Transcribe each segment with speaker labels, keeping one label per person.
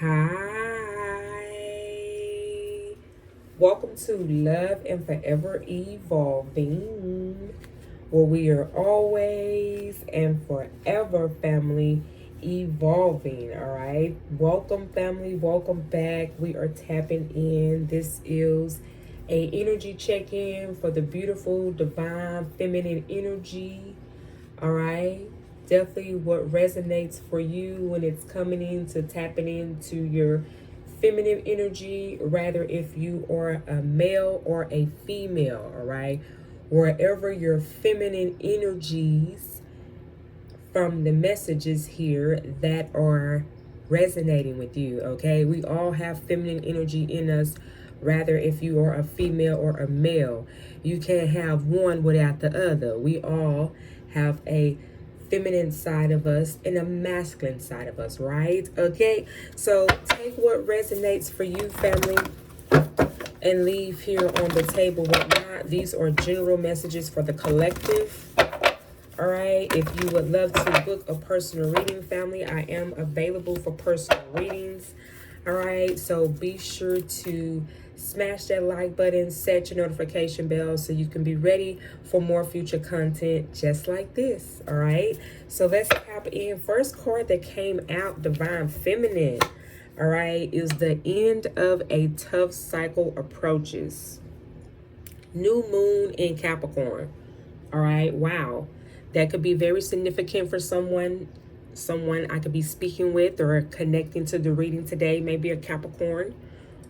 Speaker 1: Hi. Welcome to Love and Forever Evolving, where we are always and forever family evolving. All right. Welcome, family. Welcome back. We are tapping in. This is a energy check-in for the beautiful divine feminine energy. All right. Definitely what resonates for you when it's coming into tapping into your feminine energy, rather if you are a male or a female. All right. Wherever your feminine energies from the messages here that are resonating with you. Okay. We all have feminine energy in us, rather if you are a female or a male. You can't have one without the other. We all have a feminine side of us and a masculine side of us, right? Okay, so take what resonates for you, family, and leave here on the table what not. These are general messages for the collective. All right, if you would love to book a personal reading, family, I am available for personal readings. All right, so be sure to smash that like button, set your notification bell so you can be ready for more future content just like this. All right, so let's tap in. First card that came out, Divine Feminine. All right, is the end of a tough cycle approaches. New moon in Capricorn. All right, wow. That could be very significant for someone I could be speaking with or connecting to the reading today, maybe a Capricorn.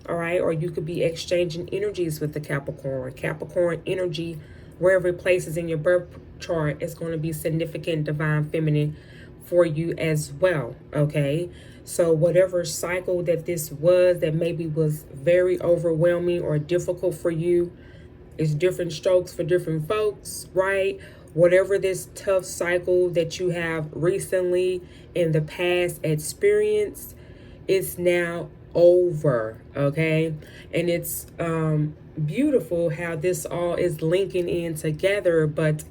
Speaker 1: All right, or you could be exchanging energies with the Capricorn energy, wherever it places in your birth chart, is going to be significant divine feminine for you as well. Okay, so whatever cycle that this was that maybe was very overwhelming or difficult for you, it's different strokes for different folks, right? Whatever this tough cycle that you have recently in the past experienced, it's now over, okay? And it's beautiful how this all is linking in together. But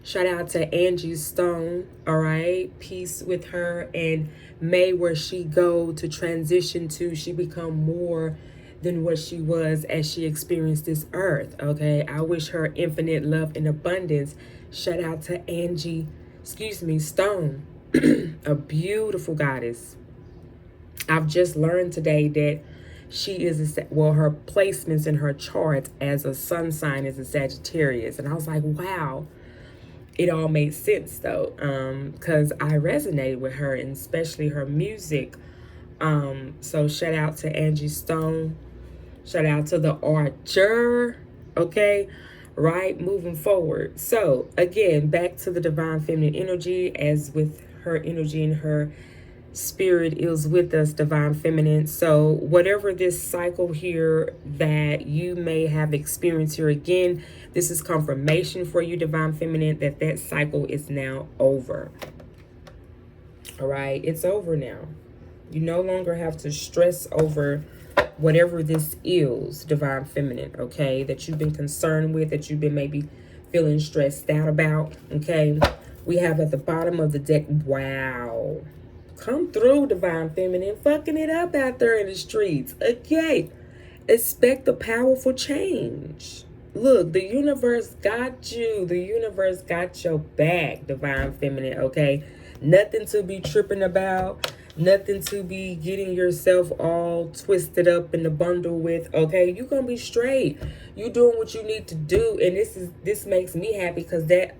Speaker 1: shout out to Angie Stone, all right? Peace with her, and may where she go to transition to, she become more than what she was as she experienced this earth, okay? I wish her infinite love and abundance. Shout out to Angie, Stone, a beautiful goddess. I've just learned today that she is her placements in her chart as a sun sign is a Sagittarius, and I was like, wow. It all made sense though, because I resonated with her and especially her music. So shout out to Angie Stone. Shout out to the Archer. Okay, right, moving forward. So again, back to the divine feminine energy, as with her energy and her spirit is with us, divine feminine. So whatever this cycle here that you may have experienced here, again, this is confirmation for you, divine feminine, that that cycle is now over. All right, it's over now. You no longer have to stress over whatever this is, divine feminine, okay, that you've been concerned with, that you've been maybe feeling stressed out about. Okay, we have at the bottom of the deck, wow. Come through, divine feminine, fucking it up out there in the streets. Okay, expect a powerful change. Look, the universe got you. The universe got your back, divine feminine, okay? Nothing to be tripping about. Nothing to be getting yourself all twisted up in the bundle with, okay? You're going to be straight. You doing what you need to do. And this makes me happy because that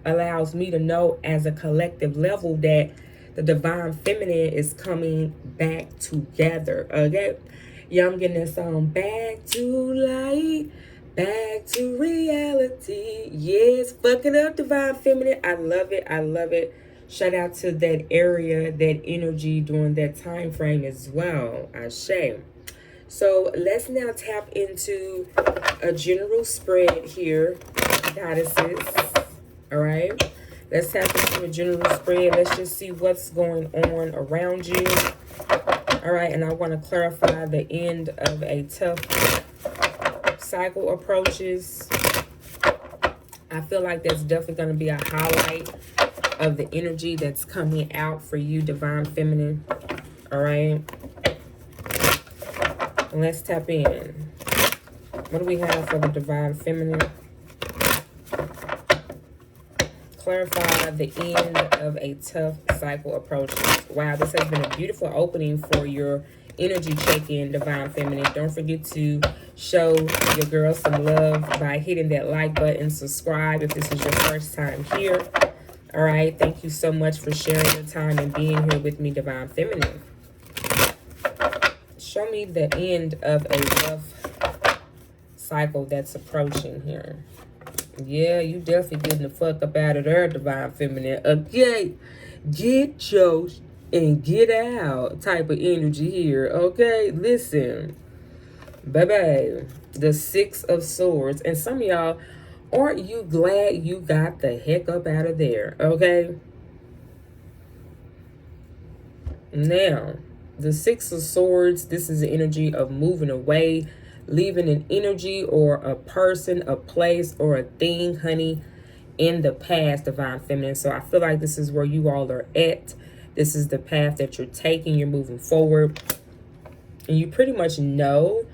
Speaker 1: allows me to know as a collective level that the divine feminine is coming back together, okay? Yeah, I'm getting that song, Back to Light, Back to Reality. Yes, fucking up, divine feminine. I love it. I love it. Shout out to that area, that energy during that time frame as well. Ashe. So let's now tap into a general spread here, goddesses. All right. Let's tap into a general spread. Let's just see what's going on around you. All right. And I want to clarify the end of a tough cycle approaches. I feel like that's definitely going to be a highlight of the energy that's coming out for you, Divine Feminine. All right. Let's tap in. What do we have for the Divine Feminine? Clarify the end of a tough cycle approaching. Wow, this has been a beautiful opening for your energy check-in, Divine Feminine. Don't forget to show your girl some love by hitting that like button. Subscribe if this is your first time here. All right, thank you so much for sharing your time and being here with me, Divine Feminine. Show me the end of a rough cycle that's approaching here. Yeah, you definitely getting the fuck up out of there, Divine Feminine. Okay, get your and get out type of energy here. Okay, listen, baby. The Six of Swords, and some of y'all, aren't you glad you got the heck up out of there? Okay. Now, the Six of Swords. This is the energy of moving away, leaving an energy or a person, a place, or a thing, honey, in the past, Divine Feminine. So I feel like this is where you all are at. This is the path that you're taking. You're moving forward. And you pretty much know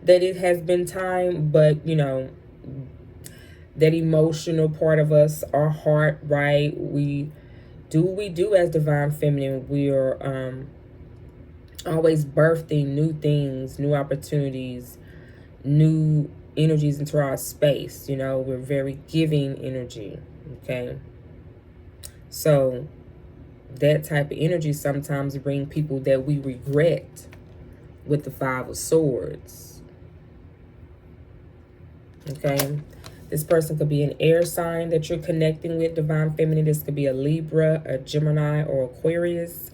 Speaker 1: that it has been time, but, you know, that emotional part of us, our heart, right? We do as Divine Feminine. We are always birthing new things, new opportunities, new energies into our space. You know, we're very giving energy. Okay, so that type of energy sometimes bring people that we regret with the Five of Swords. Okay, this person could be an air sign that you're connecting with, Divine Feminine. This could be a Libra, a Gemini, or Aquarius.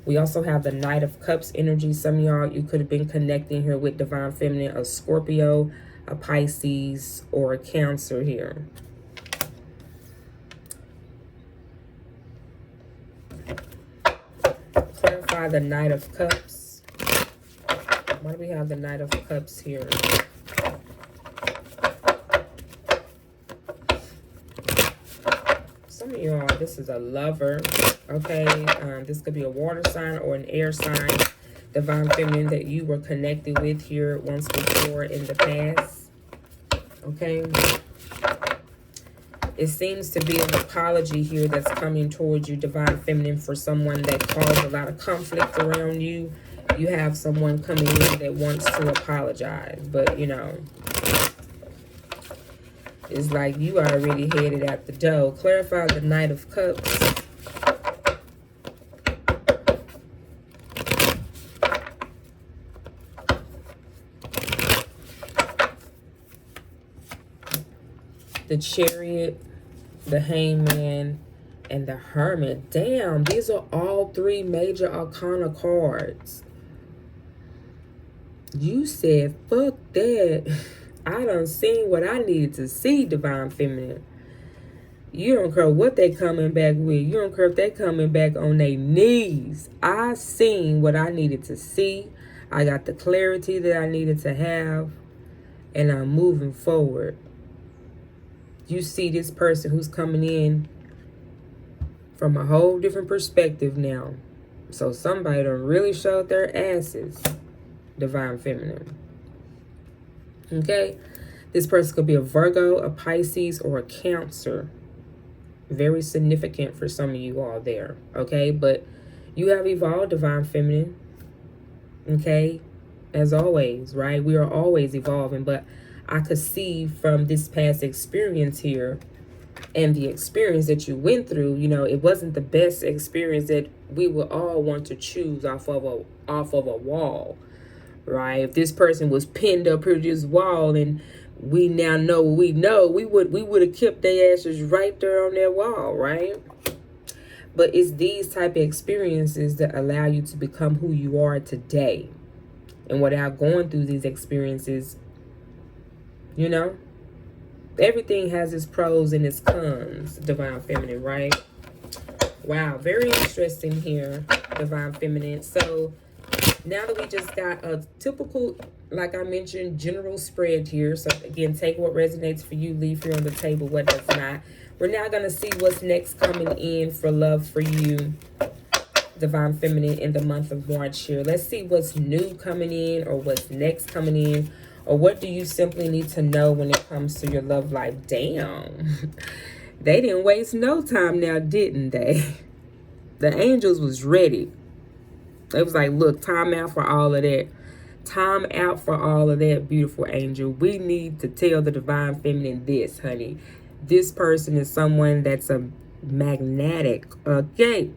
Speaker 1: We also have the Knight of Cups energy. Some of y'all, you could have been connecting here with Divine Feminine, a Scorpio, a Pisces, or a Cancer here. Clarify the Knight of Cups. Why do we have the Knight of Cups here? Some of y'all, this is a lover. Okay, this could be a water sign or an air sign, Divine Feminine, that you were connected with here once before in the past. Okay, it seems to be an apology here that's coming towards you, Divine Feminine, for someone that caused a lot of conflict around you. You have someone coming in that wants to apologize, but you know, it's like you already headed out the door. Clarify the Knight of Cups. The Chariot, the Hangman, and the Hermit. Damn, these are all three major arcana cards. You said, fuck that. I done seen what I needed to see, Divine Feminine. You don't care what they coming back with. You don't care if they coming back on their knees. I seen what I needed to see. I got the clarity that I needed to have. And I'm moving forward. You see this person who's coming in from a whole different perspective now. So somebody done really showed their asses, Divine Feminine. Okay? This person could be a Virgo, a Pisces, or a Cancer. Very significant for some of you all there. Okay? But you have evolved, Divine Feminine. Okay? As always, right? We are always evolving, but I could see from this past experience here and the experience that you went through, you know, it wasn't the best experience that we would all want to choose off of a wall, right? If this person was pinned up here to this wall and we now know what we know, we would have kept their asses right there on that wall, right? But it's these type of experiences that allow you to become who you are today. And without going through these experiences, you know, everything has its pros and its cons, Divine Feminine, right? Wow, very interesting here, Divine Feminine. So Now that we just got a typical, like I mentioned, general spread here. So again, take what resonates for you, leave here on the table what does not. We're now going to see what's next coming in for love for you, Divine Feminine, in the month of March here. Let's see what's new coming in, or what's next coming in, or what do you simply need to know when it comes to your love life. Damn. They didn't waste no time now, didn't they? The angels was ready. It was like, look, time out for all of that. Time out for all of that, beautiful angel. We need to tell the Divine Feminine this, honey. This person is someone that's a magnetic, okay?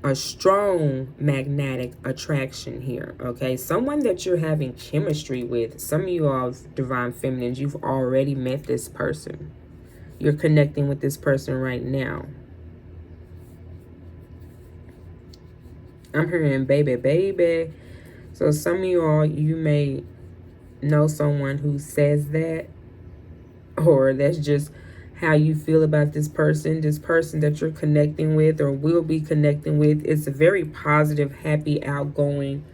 Speaker 1: A strong magnetic attraction here, okay? Someone that you're having chemistry with. Some of you all Divine Feminines, you've already met this person. You're connecting with this person right now. I'm hearing baby, baby. So some of you all, you may know someone who says that, or that's just how you feel about this person that you're connecting with or will be connecting with. It's a very positive, happy, outgoing,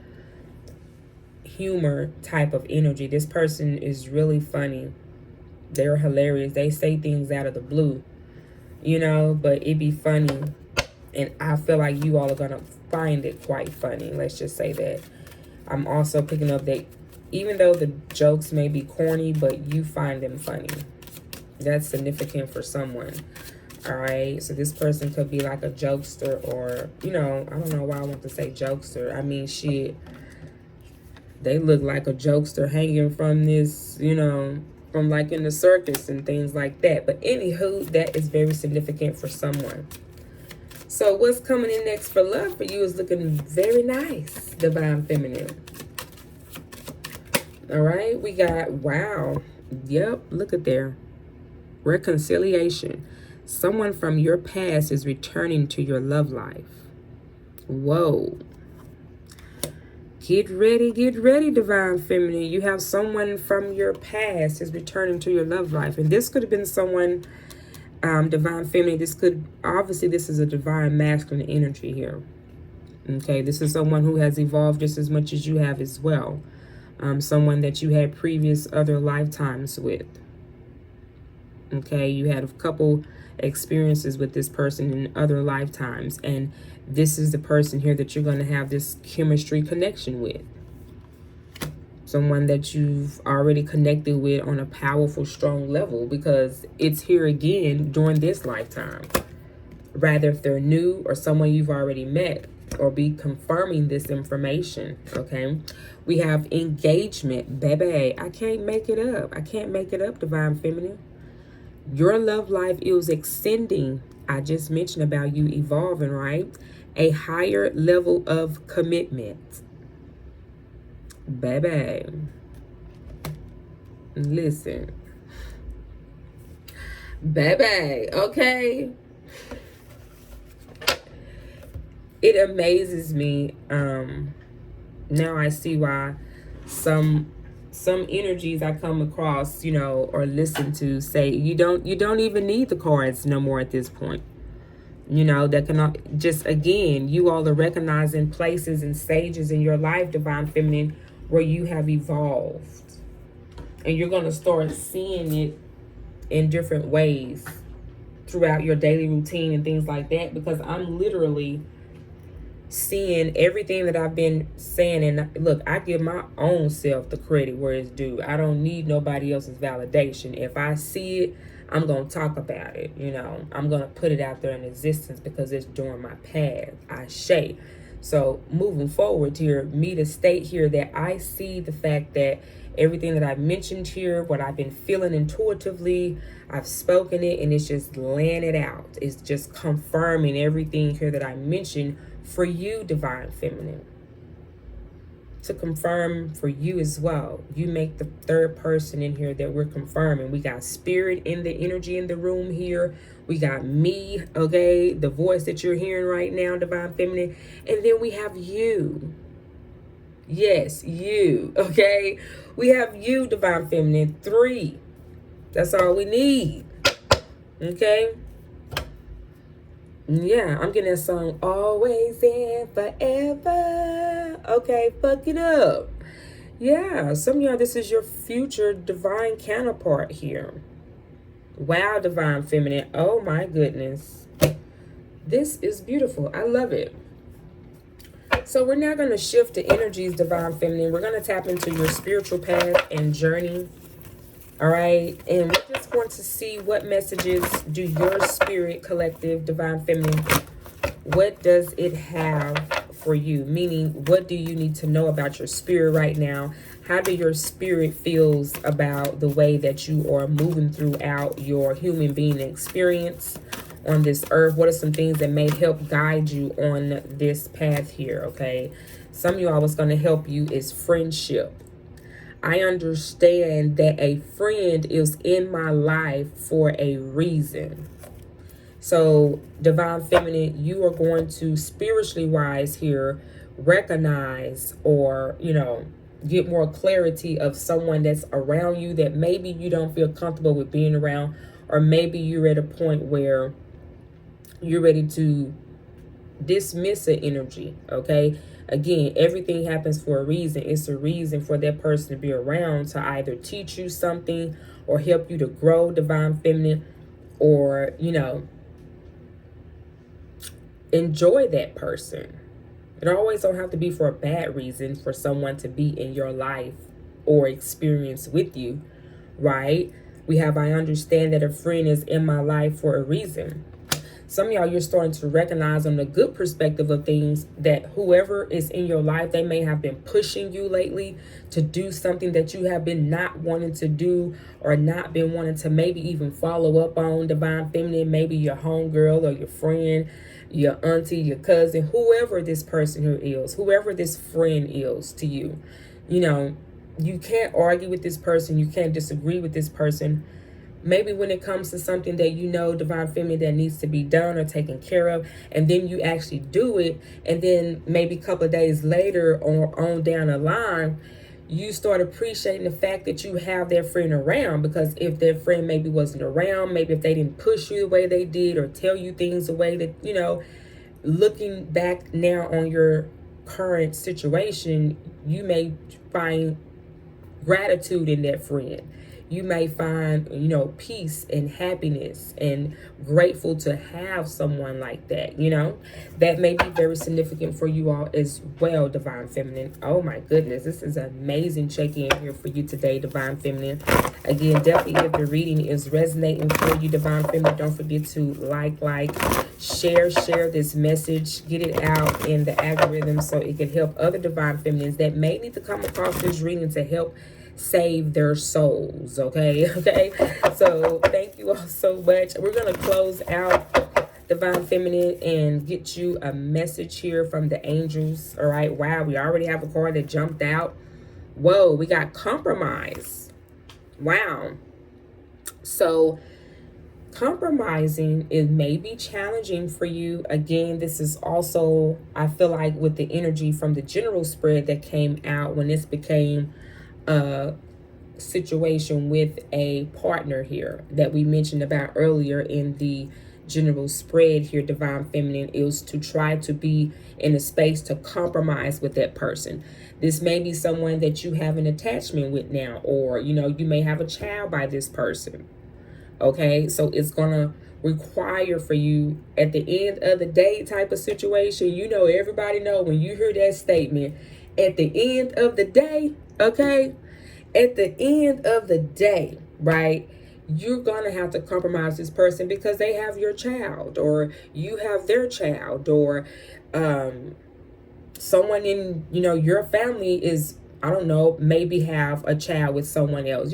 Speaker 1: humor type of energy. This person is really funny. They're hilarious. They say things out of the blue, you know, but it be funny. And I feel like you all are going to find it quite funny. Let's just say that. I'm also picking up that even though the jokes may be corny, but you find them funny. That's significant for someone. All right. So this person could be like a jokester, or, you know, I don't know why I want to say jokester. I mean, shit. They look like a jokester hanging from this, you know, from like in the circus and things like that. But anywho, that is very significant for someone. So what's coming in next for love for you is looking very nice, Divine Feminine. All right. We got, wow. Yep. Look at there. Reconciliation. Someone from your past is returning to your love life. Whoa. Get ready, Divine Feminine. You have someone from your past is returning to your love life. And this could have been someone, Divine Feminine. This is a Divine Masculine energy here. Okay, this is someone who has evolved just as much as you have as well. Someone that you had previous other lifetimes with. Okay, you had a couple experiences with this person in other lifetimes, and this is the person here that you're going to have this chemistry connection with. Someone that you've already connected with on a powerful, strong level, because it's here again during this lifetime. Rather if they're new or someone you've already met, or be confirming this information, okay? We have engagement, baby. I can't make it up. I can't make it up, Divine Feminine. Your love life is extending. I just mentioned about you evolving, right? A higher level of commitment. Baby. Listen. Baby, okay? It amazes me. Now I see why some energies I come across, you know, or listen to say you don't even need the cards no more at this point. You know, that can just, again, you all are recognizing places and stages in your life, Divine Feminine, where you have evolved. And you're going to start seeing it in different ways throughout your daily routine and things like that, because I'm literally seeing everything that I've been saying. And look, I give my own self the credit where it's due. I don't need nobody else's validation. If I see it, I'm going to talk about it. You know, I'm going to put it out there in existence because it's during my path. Ashe. So moving forward here, me to state here that I see the fact that everything that I've mentioned here, what I've been feeling intuitively, I've spoken it, and it's just laying it out. It's just confirming everything here that I mentioned for you, Divine Feminine. To confirm for you as well. You make the third person in here that we're confirming. We got spirit in the energy in the room here. We got me, okay? The voice that you're hearing right now, Divine Feminine. And then we have you. Yes, you, okay? We have you, Divine Feminine. 3. That's all we need. Okay? Yeah, I'm getting that song, Always and Forever. Okay, fuck it up. Yeah, some of y'all, this is your future divine counterpart here. Wow, divine feminine. Oh my goodness. This is beautiful. I love it. So we're now going to shift the energies, divine feminine. We're going to tap into your spiritual path and journey. All right. And we're just going to see what messages do your spirit collective, divine feminine, what does it have for you? Meaning, what do you need to know about your spirit right now? How do your spirit feels about the way that you are moving throughout your human being experience on this earth? What are some things that may help guide you on this path here? Okay. Some of y'all, what's going to help you is friendship. I understand that a friend is in my life for a reason. So, divine feminine, you are going to spiritually wise here recognize or, get more clarity of someone that's around you that maybe you don't feel comfortable with being around, or maybe you're at a point where you're ready to dismiss an energy. Okay. Again, everything happens for a reason. It's a reason for that person to be around to either teach you something or help you to grow, divine feminine, or, enjoy that person. It always don't have to be for a bad reason for someone to be in your life or experience with you, right? We have, I understand that a friend is in my life for a reason. Some of y'all, you're starting to recognize on the good perspective of things that whoever is in your life, they may have been pushing you lately to do something that you have been not wanting to do, or not been wanting to maybe even follow up on, divine feminine. Maybe your homegirl or your friend, your auntie, your cousin, whoever this person who is, whoever this friend is to you. You can't argue with this person. You can't disagree with this person. Maybe when it comes to something that divine feminine, that needs to be done or taken care of, and then you actually do it, and then maybe a couple of days later or on down the line, you start appreciating the fact that you have that friend around. Because if their friend maybe wasn't around, maybe if they didn't push you the way they did or tell you things the way that, looking back now on your current situation, you may find gratitude in that friend. You may find, peace and happiness and grateful to have someone like that, That may be very significant for you all as well, divine feminine. Oh my goodness, this is an amazing check-in here for you today, divine feminine. Again, definitely if the reading is resonating for you, divine feminine, don't forget to share this message, get it out in the algorithm so it can help other divine feminines that may need to come across this reading to help save their souls. Okay. So thank you all so much. We're gonna close out divine feminine and get you a message here from the angels. All right. Wow, we already have a card that jumped out. Whoa, we got compromise. Wow. So compromising, it may be challenging for you. Again, this is also, I feel like, with the energy from the general spread that came out when this became a situation with a partner here that we mentioned about earlier in the general spread here, divine feminine, is to try to be in a space to compromise with that person. This may be someone that you have an attachment with now, or you may have a child by this person. Okay, so it's gonna require for you at the end of the day type of situation. Everybody know when you hear that statement, at the end of the day. Okay, at the end of the day, right, you're gonna have to compromise this person because they have your child, or you have their child, or someone in your family is, I don't know, maybe have a child with someone else.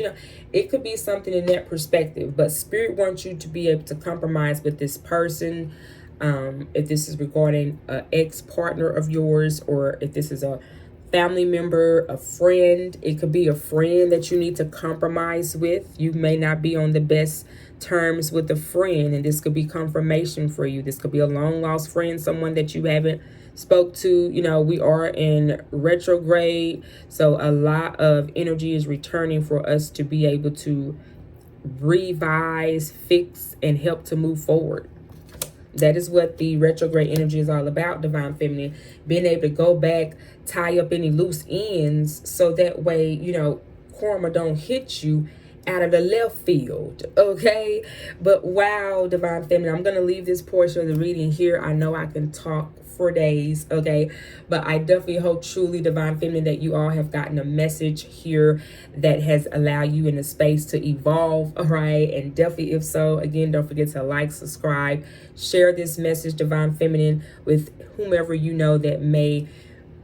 Speaker 1: It could be something in that perspective, but spirit wants you to be able to compromise with this person. If this is regarding an ex-partner of yours, or if this is a family member, a friend, it could be a friend that you need to compromise with. You may not be on the best terms with a friend, and this could be confirmation for you. This could be a long lost friend, someone that you haven't spoke to. We are in retrograde, so a lot of energy is returning for us to be able to revise, fix, and help to move forward. That is what the retrograde energy is all about, Divine Feminine. Being able to go back, tie up any loose ends, so that way, you know, karma don't hit you out of the left field, okay? But wow, Divine Feminine, I'm going to leave this portion of the reading here. I know I can talk for days, okay? But I definitely hope truly, Divine Feminine, that you all have gotten a message here that has allowed you in the space to evolve, all right? And definitely, if so, again, don't forget to like, subscribe, share this message, Divine Feminine, with whomever you know that may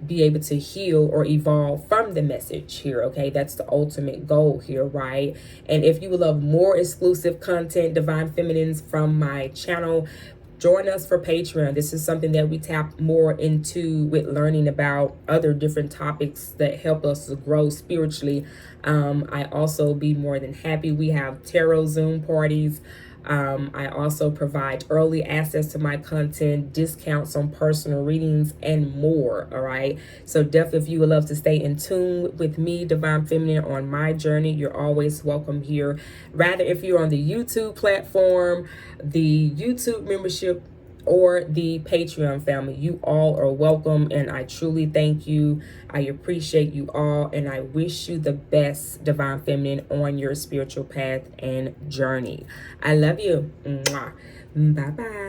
Speaker 1: be able to heal or evolve from the message here, okay? That's the ultimate goal here, right? And if you would love more exclusive content, Divine Feminines, from my channel, join us for Patreon. This is something that we tap more into with learning about other different topics that help us to grow spiritually. I also be more than happy. We have tarot Zoom parties. I also provide early access to my content, discounts on personal readings, and more, all right? So definitely, if you would love to stay in tune with me, Divine Feminine, on my journey, you're always welcome here. Rather, if you're on the YouTube platform, the YouTube membership, or the Patreon family, you all are welcome, and I truly thank you. I appreciate you all, and I wish you the best, Divine Feminine, on your spiritual path and journey. I love you. Mwah. Bye-bye.